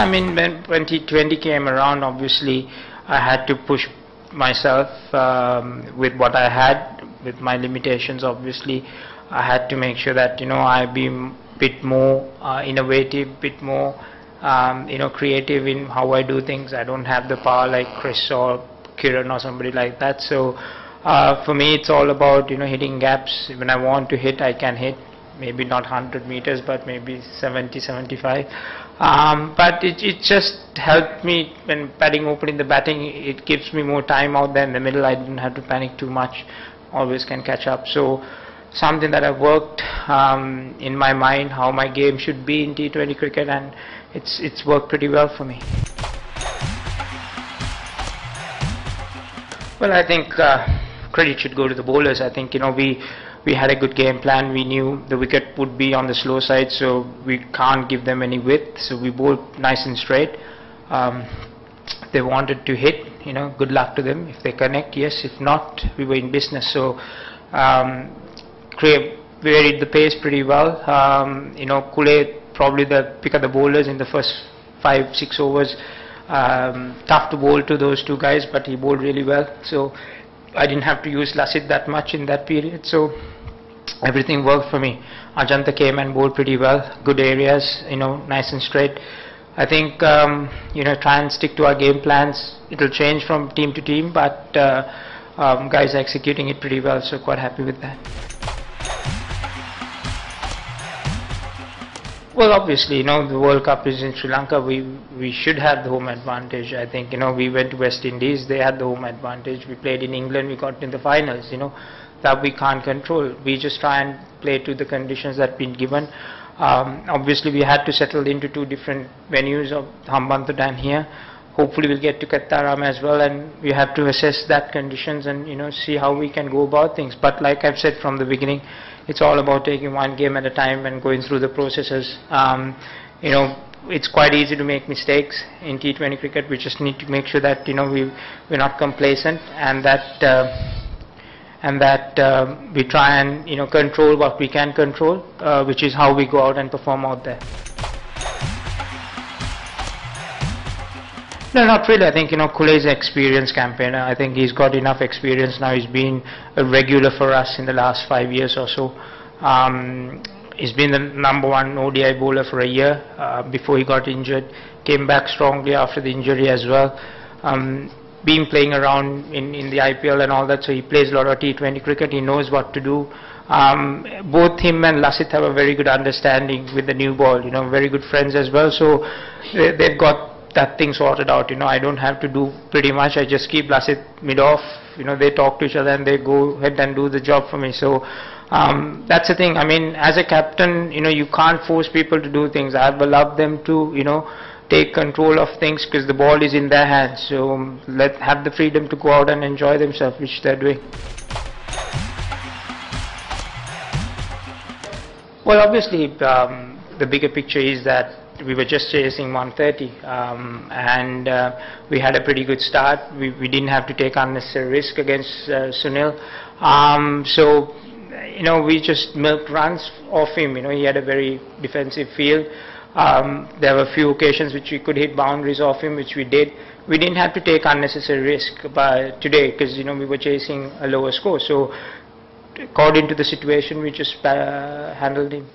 Yeah, I mean, when T20 came around, obviously I had to push myself with what I had, with my limitations. Obviously, I had to make sure that I be a bit more innovative, bit more creative in how I do things. I don't have the power like Chris or Kiran or somebody like that. So for me, it's all about hitting gaps. When I want to hit, I can hit. Maybe not 100 meters, but maybe 70, 75. But it just helped me when batting opening the batting. It gives me more time out there in the middle. I don't have to panic too much. Always can catch up. So something that I've worked in my mind, how my game should be in T20 cricket, and it's worked pretty well for me. Well, I think credit should go to the bowlers. I think we had a good game plan. We knew the wicket would be on the slow side, so we can't give them any width. So we bowled nice and straight. They wanted to hit, good luck to them. If they connect, yes. If not, we were in business. So varied the pace pretty well. Kule, probably the pick of the bowlers in the first 5-6 overs. Tough to bowl to those two guys, but he bowled really well. So I didn't have to use Lasith that much in that period, so everything worked for me. Ajanta came and bowled pretty well, good areas, nice and straight. I think try and stick to our game plans. It'll change from team to team, but guys are executing it pretty well, so quite happy with that. Well, obviously, the World Cup is in Sri Lanka. We should have the home advantage. I think, we went to West Indies. They had the home advantage. We played in England. We got in the finals. That we can't control. We just try and play to the conditions that been given. Obviously, we had to settle into two different venues of Hambantota and here. Hopefully, we'll get to Kattaram as well, and we have to assess that conditions and see how we can go about things. But like I've said from the beginning, it's all about taking one game at a time and going through the processes. It's quite easy to make mistakes in T20 cricket. We just need to make sure that we're not complacent, and that we try and control what we can control, which is how we go out and perform out there. No, not really. I think Kule is an experienced campaigner. I think he's got enough experience now. He's been a regular for us in the last 5 years or so. He's been the #1 ODI bowler for a year before he got injured. Came back strongly after the injury as well. Been playing around in the IPL and all that, so he plays a lot of T20 cricket. He knows what to do. Both him and Lasith have a very good understanding with the new ball. Very good friends as well. So they've got that thing sorted out. I don't have to do pretty much. I just keep Lasith mid-off. They talk to each other and they go ahead and do the job for me. So that's the thing. I mean, as a captain, you can't force people to do things. I would love them to, take control of things because the ball is in their hands. So have the freedom to go out and enjoy themselves, which they're doing. Well, obviously, the bigger picture is that we were just chasing 130 and we had a pretty good start. We didn't have to take unnecessary risk against Sunil. So, we just milked runs off him. He had a very defensive field. There were a few occasions which we could hit boundaries off him, which we did. We didn't have to take unnecessary risk today because, we were chasing a lower score. So, according to the situation, we just handled him.